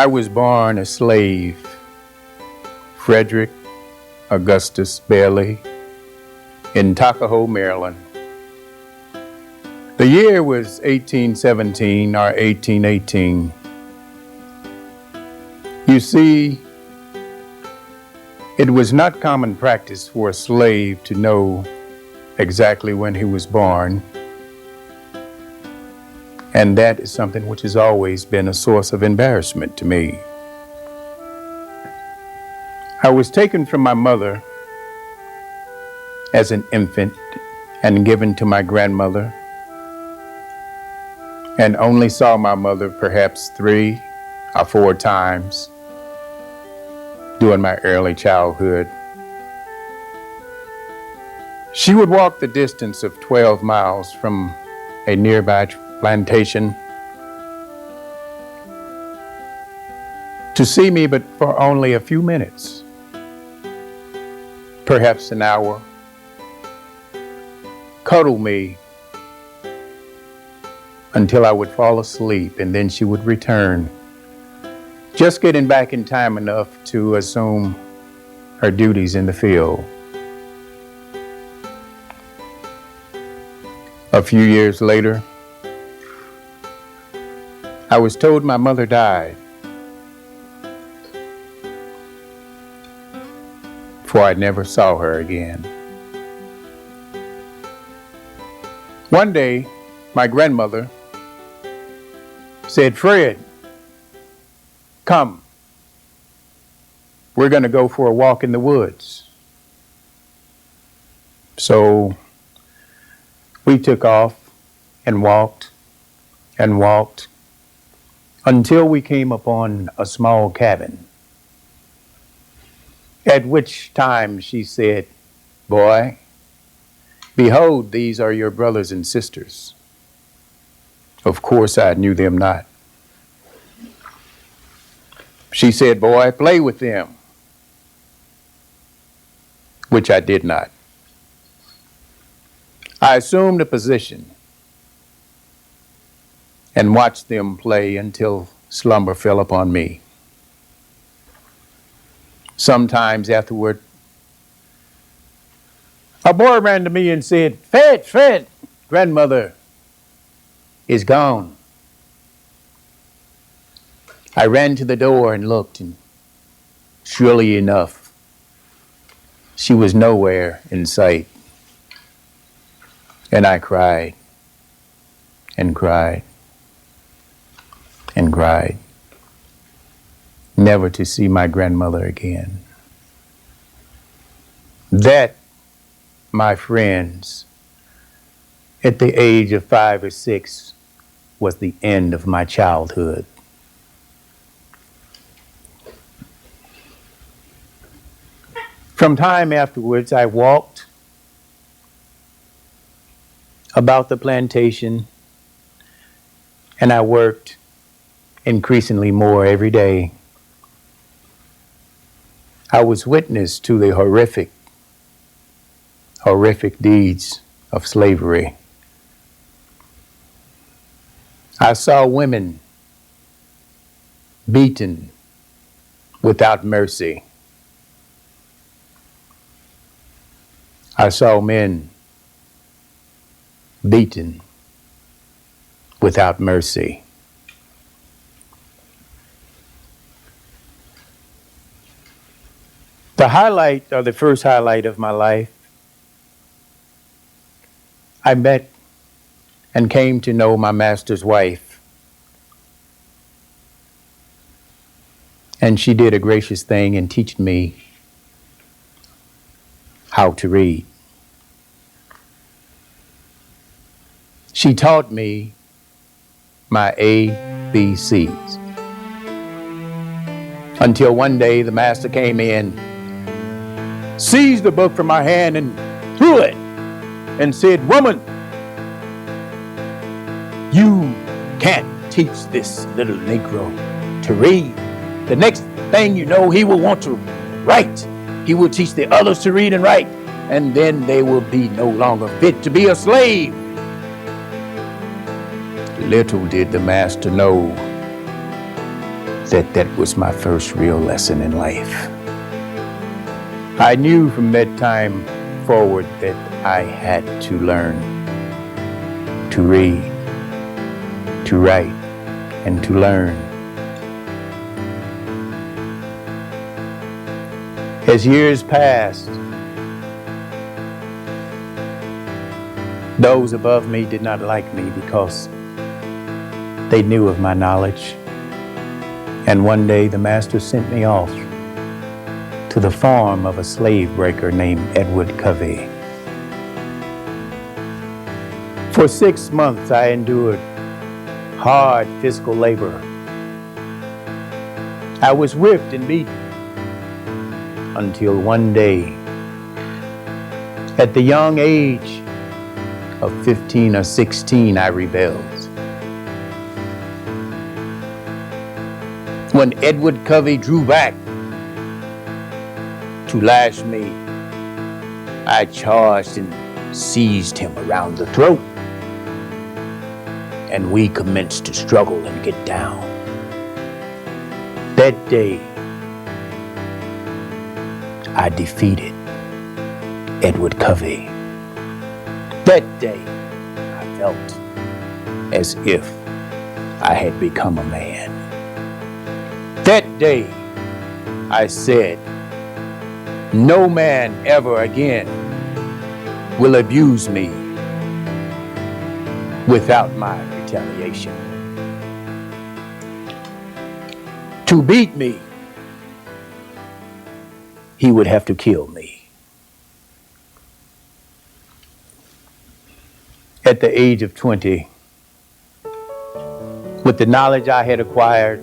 I was born a slave, Frederick Augustus Bailey, in Tuckahoe, Maryland. The year was 1817 or 1818. You see, it was not common practice for a slave to know exactly when he was born, and that is something which has always been a source of embarrassment to me. I was taken from my mother as an infant and given to my grandmother, and only saw my mother perhaps 3 or 4 times during my early childhood. She would walk the distance of 12 miles from a nearby plantation to see me, but for only a few minutes, perhaps an hour, cuddle me until I would fall asleep, and then she would return, just getting back in time enough to assume her duties in the field. A few years later, I was told my mother died, for I never saw her again. One day, my grandmother said, "Fred, come, we're going to go for a walk in the woods." So we took off and walked until we came upon a small cabin, at which time she said, "Boy, behold, these are your brothers and sisters." Of course, I knew them not. She said, "Boy, play with them," which I did not. I assumed a position and watched them play until slumber fell upon me. Sometimes afterward, a boy ran to me and said, Fred, grandmother is gone." I ran to the door and looked, and surely enough, she was nowhere in sight. And I cried and cried and cried, never to see my grandmother again. That, my friends, at the age of 5 or 6, was the end of my childhood. From time afterwards, I walked about the plantation, and I worked increasingly more every day. I was witness to the horrific deeds of slavery. I saw women beaten without mercy. I saw men beaten without mercy. The highlight, or the first highlight of my life, I met and came to know my master's wife. And she did a gracious thing in teaching me how to read. She taught me my ABCs. Until one day the master came in, seized the book from my hand and threw it and said, "Woman, you can't teach this little Negro to read. The next thing you know, he will want to write. He will teach the others to read and write, and then they will be no longer fit to be a slave." Little did the master know that was my first real lesson in life. I knew from that time forward that I had to learn to read, to write, and to learn. As years passed, those above me did not like me because they knew of my knowledge. And one day the master sent me off to the farm of a slave breaker named Edward Covey. For 6 months I endured hard physical labor. I was whipped and beaten until one day, at the young age of 15 or 16, I rebelled. When Edward Covey drew back to lash me, I charged and seized him around the throat, and we commenced to struggle and get down. That day, I defeated Edward Covey. That day, I felt as if I had become a man. That day, I said, no man ever again will abuse me without my retaliation. To beat me, he would have to kill me. At the age of 20, with the knowledge I had acquired,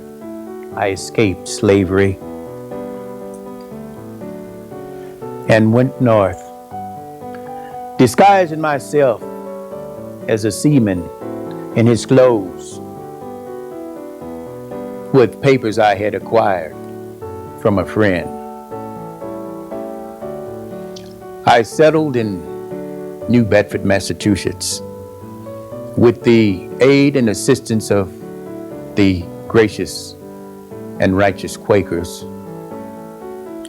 I escaped slavery and went north, disguising myself as a seaman in his clothes, with papers I had acquired from a friend. I settled in New Bedford, Massachusetts, with the aid and assistance of the gracious and righteous Quakers.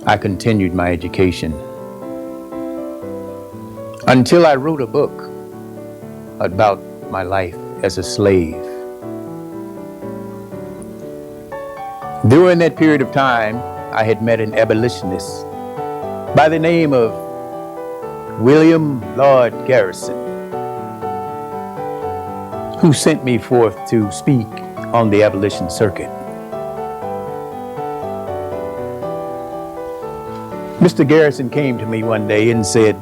I continued my education until I wrote a book about my life as a slave. During that period of time, I had met an abolitionist by the name of William Lord Garrison, who sent me forth to speak on the abolition circuit. Mr. Garrison came to me one day and said,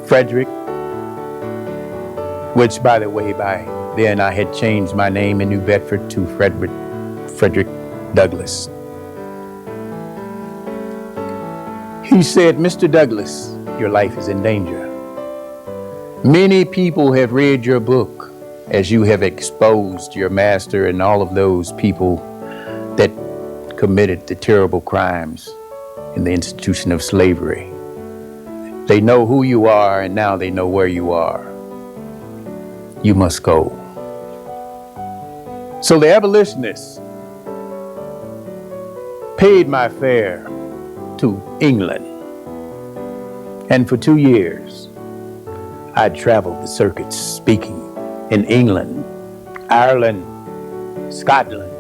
Frederick, which by the way, by then I had changed my name in New Bedford to Frederick Douglass. He said, Mr. Douglass, your life is in danger. Many people have read your book as you have exposed your master and all of those people that committed the terrible crimes in the institution of slavery. They know who you are, and now they know where you are. You must go. So the abolitionists paid my fare to England, and for 2 years I traveled the circuits speaking in England, Ireland, Scotland.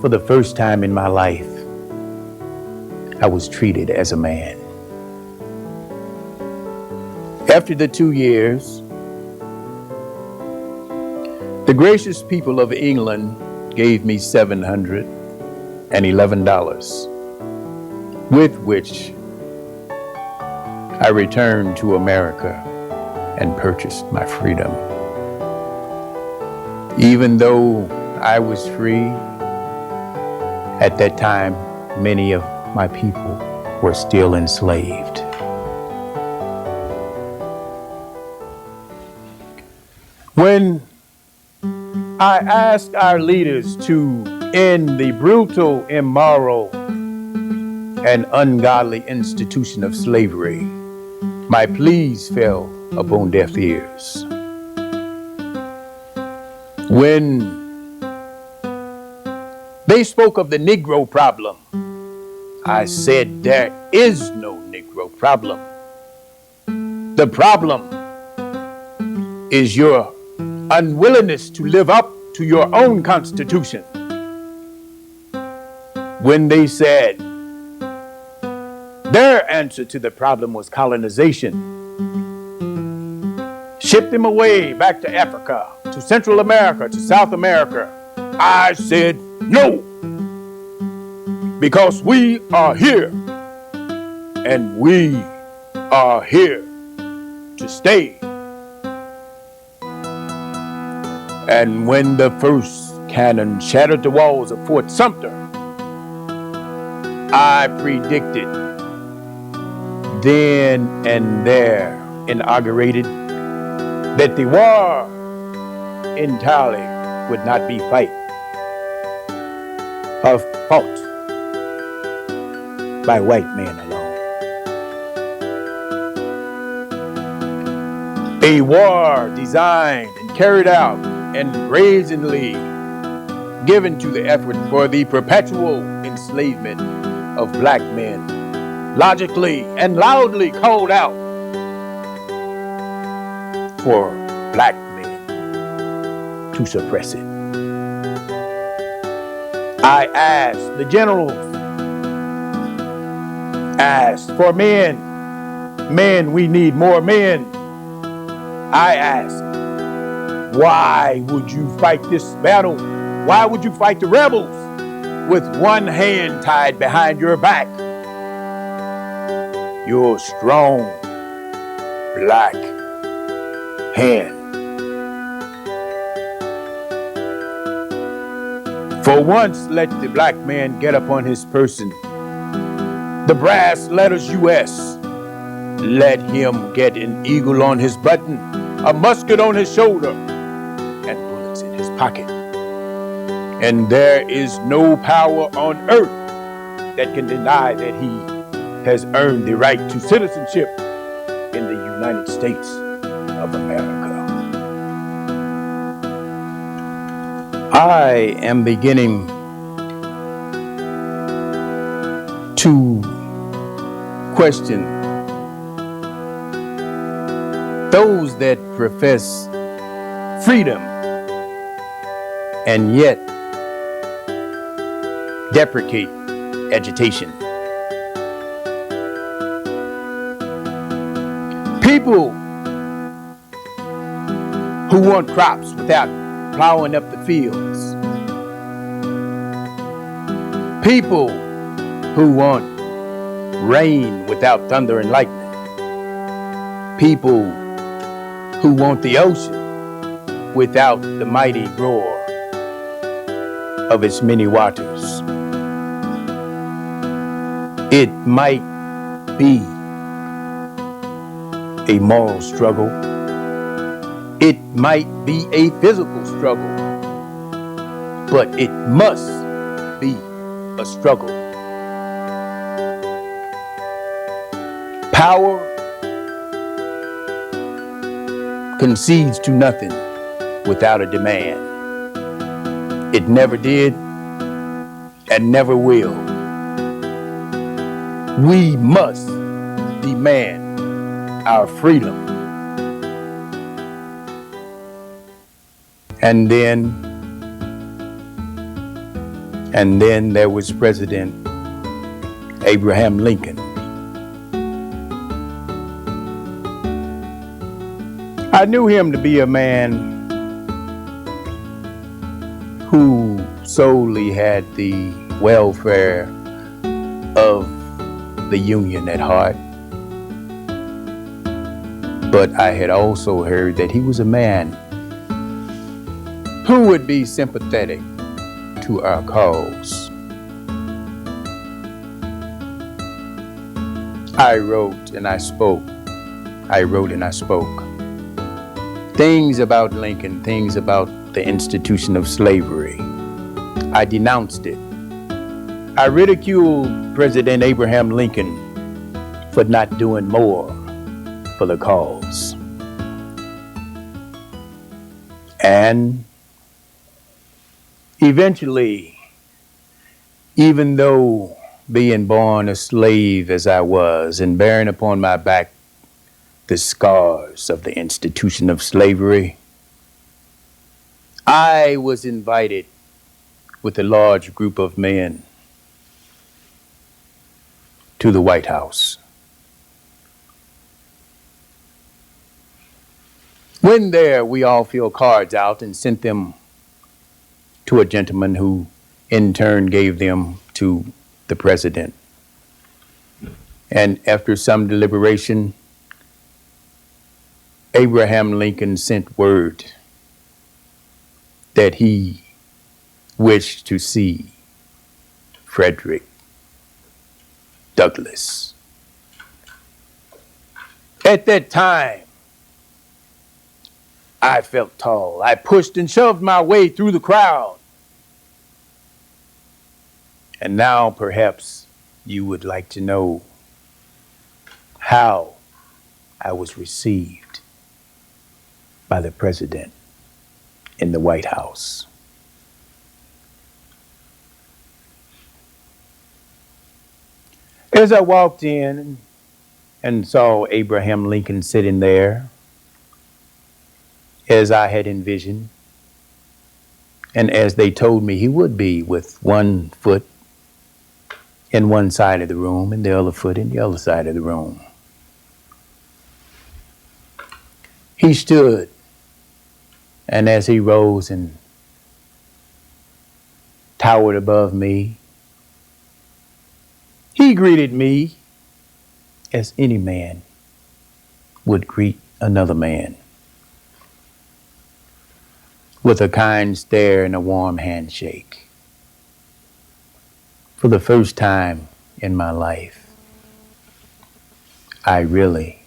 For the first time in my life, I was treated as a man. After the 2 years, the gracious people of England gave me $711, with which I returned to America and purchased my freedom. Even though I was free, at that time, many of my people were still enslaved. When I asked our leaders to end the brutal, immoral, and ungodly institution of slavery, my pleas fell upon deaf ears. When They spoke of the Negro problem. I said, there is no Negro problem. The problem is your unwillingness to live up to your own constitution. When they said their answer to the problem was colonization, ship them away back to Africa, to Central America, to South America, I said no, because we are here and we are here to stay. And when the first cannon shattered the walls of Fort Sumter, I predicted then and there inaugurated that the war entirely would not be fought by white men alone. A war designed and carried out and brazenly given to the effort for the perpetual enslavement of black men, logically and loudly called out for black men to suppress it. I asked the generals, asked for men. Men, we need more men. I asked, why would you fight this battle? Why would you fight the rebels with one hand tied behind your back? Your strong black hand. For once, let the black man get upon his person the brass letters U.S. Let him get an eagle on his button, a musket on his shoulder, and bullets in his pocket. And there is no power on earth that can deny that he has earned the right to citizenship in the United States of America. I am beginning to question those that profess freedom and yet deprecate agitation. People who want crops without plowing up the fields. People who want rain without thunder and lightning. People who want the ocean without the mighty roar of its many waters. It might be a moral struggle. It might be a physical struggle, but it must be a struggle. Power concedes to nothing without a demand. It never did and never will. We must demand our freedom. And then there was President Abraham Lincoln. I knew him to be a man who solely had the welfare of the Union at heart. But I had also heard that he was a man who would be sympathetic to our cause. I wrote and I spoke. I wrote and I spoke. Things about Lincoln, things about the institution of slavery. I denounced it. I ridiculed President Abraham Lincoln for not doing more for the cause. And eventually, Even though being born a slave as I was and bearing upon my back the scars of the institution of slavery, I was invited with a large group of men to the White House. When there, we all filled cards out and sent them to a gentleman who in turn gave them to the president. And after some deliberation, Abraham Lincoln sent word that he wished to see Frederick Douglass. At that time, I felt tall. I pushed and shoved my way through the crowd. And now perhaps you would like to know how I was received by the president in the White House. As I walked in and saw Abraham Lincoln sitting there, as I had envisioned, and as they told me he would be, with one foot in one side of the room and the other foot in the other side of the room, he stood, and as he rose and towered above me, he greeted me as any man would greet another man, with a kind stare and a warm handshake. For the first time in my life, I really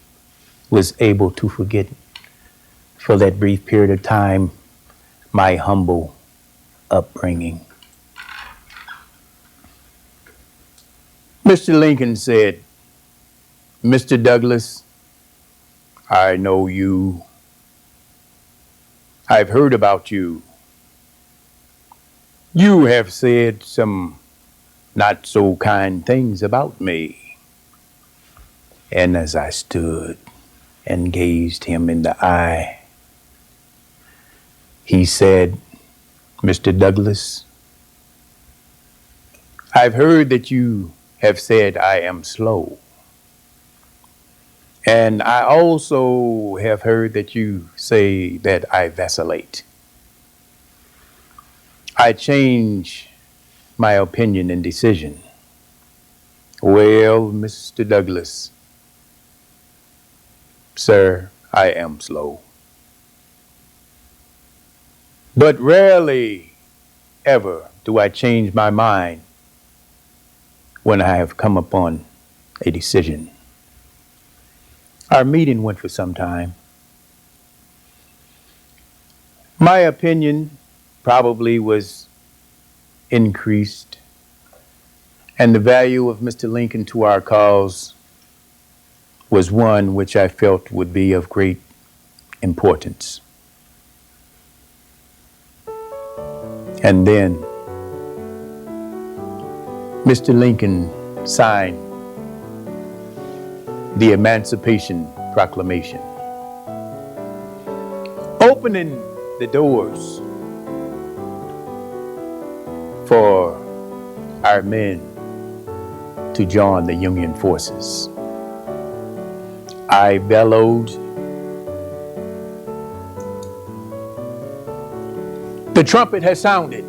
was able to forget, for that brief period of time, my humble upbringing. Mr. Lincoln said, "Mr. Douglass, I know you. I've heard about you. You have said some not so kind things about me." And as I stood and gazed him in the eye, he said, "Mr. Douglass, I've heard that you have said I am slow. And I also have heard that you say that I vacillate. I change my opinion and decision. Well, Mr. Douglass, sir, I am slow. But rarely ever do I change my mind when I have come upon a decision." Our meeting went for some time. My opinion probably was increased, and the value of Mr. Lincoln to our cause was one which I felt would be of great importance. And then Mr. Lincoln signed the Emancipation Proclamation, opening the doors for our men to join the Union forces. I bellowed, "The trumpet has sounded.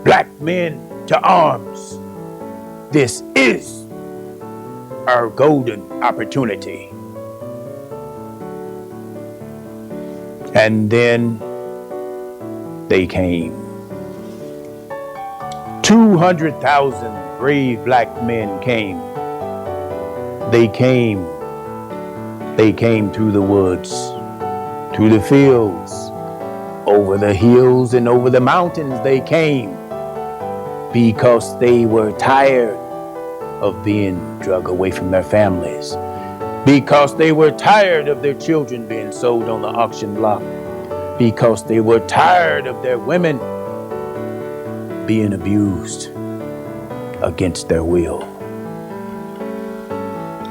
Black men to arms. This is our golden opportunity." And then they came. 200,000 brave black men came. They came through the woods, through the fields, over the hills and over the mountains. They came because they were tired of being drug away from their families, because they were tired of their children being sold on the auction block, because they were tired of their women being abused against their will.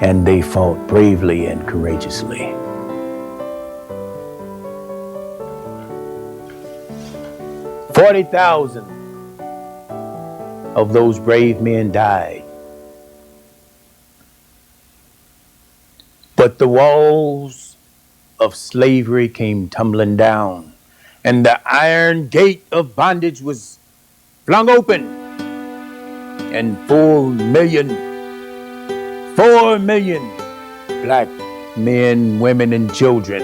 And they fought bravely and courageously. $40,000 of those brave men died. But the walls of slavery came tumbling down, and the iron gate of bondage was flung open, and 4 million black men, women, and children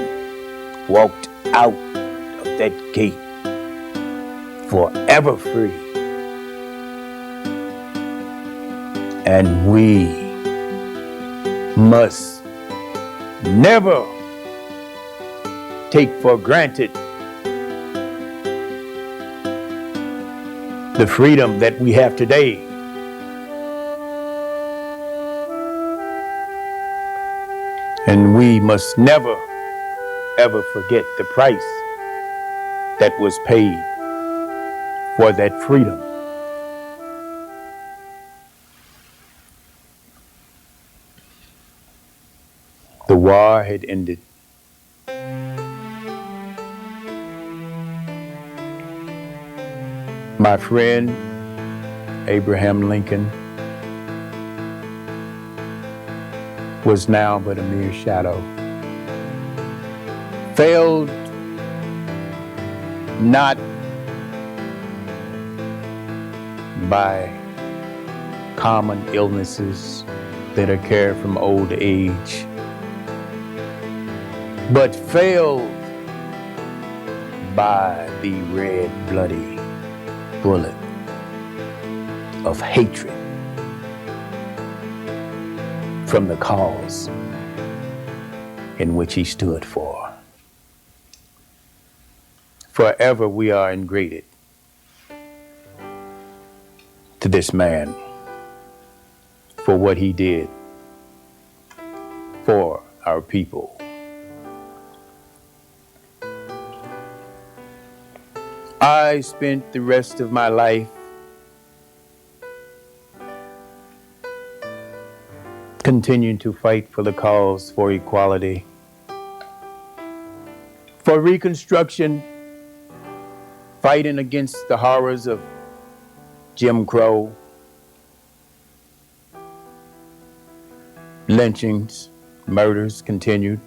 walked out of that gate forever free. And we must never take for granted the freedom that we have today. And we must never, ever forget the price that was paid for that freedom. The war had ended. My friend, Abraham Lincoln, was now but a mere shadow. Failed not by common illnesses that occur from old age, but failed by the red bloody bullet of hatred from the cause in which he stood for. Forever we are indebted to this man for what he did for our people. I spent the rest of my life continuing to fight for the cause for equality, for Reconstruction, fighting against the horrors of Jim Crow, lynchings, murders continued,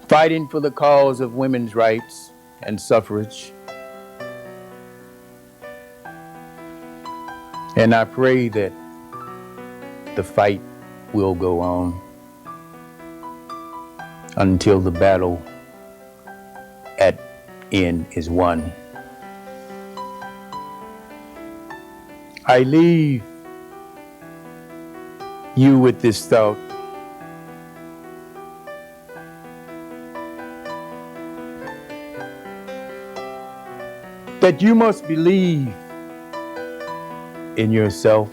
fighting for the cause of women's rights and suffrage. And I pray that the fight will go on until the battle at end is won. I leave you with this thought. That you must believe in yourself.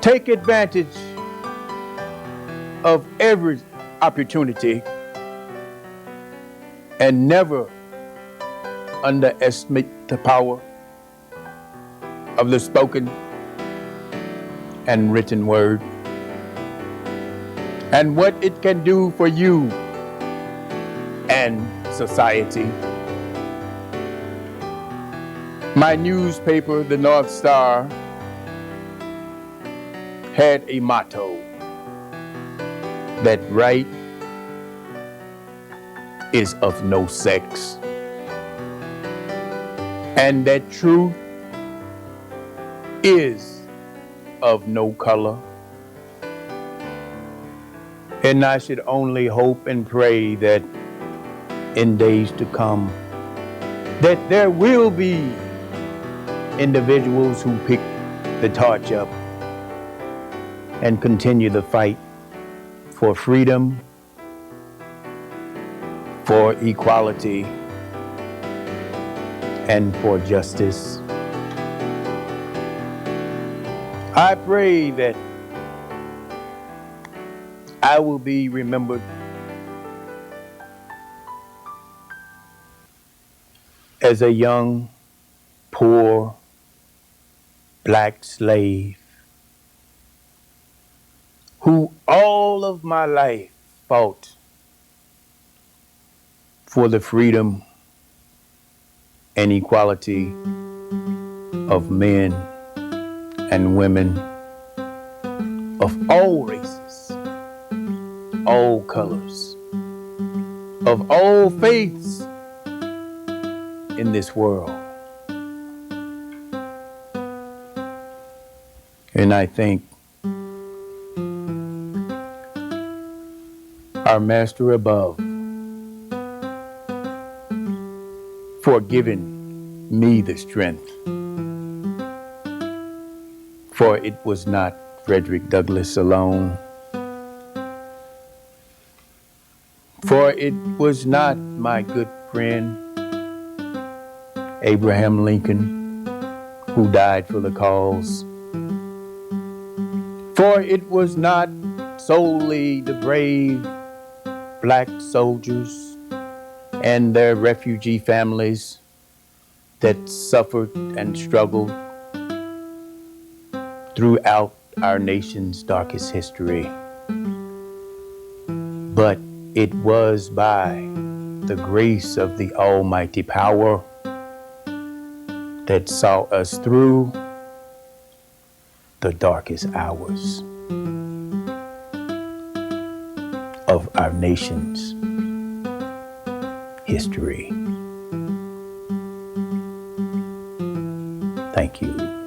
Take advantage of every opportunity and never underestimate the power of the spoken and written word and what it can do for you and society. My newspaper, the North Star, had a motto that right is of no sex, and that truth is of no color. And I should only hope and pray that in days to come, that there will be individuals who pick the torch up and continue the fight for freedom, for equality, and for justice. I pray that I will be remembered as a young, poor, black slave who all of my life fought for the freedom and equality of men and women of all races, all colors, of all faiths in this world. And I thank our Master above for giving me the strength. For it was not Frederick Douglass alone. For it was not my good friend Abraham Lincoln who died for the cause. For it was not solely the brave black soldiers and their refugee families that suffered and struggled throughout our nation's darkest history. But it was by the grace of the Almighty Power that saw us through the darkest hours of our nation's history. Thank you.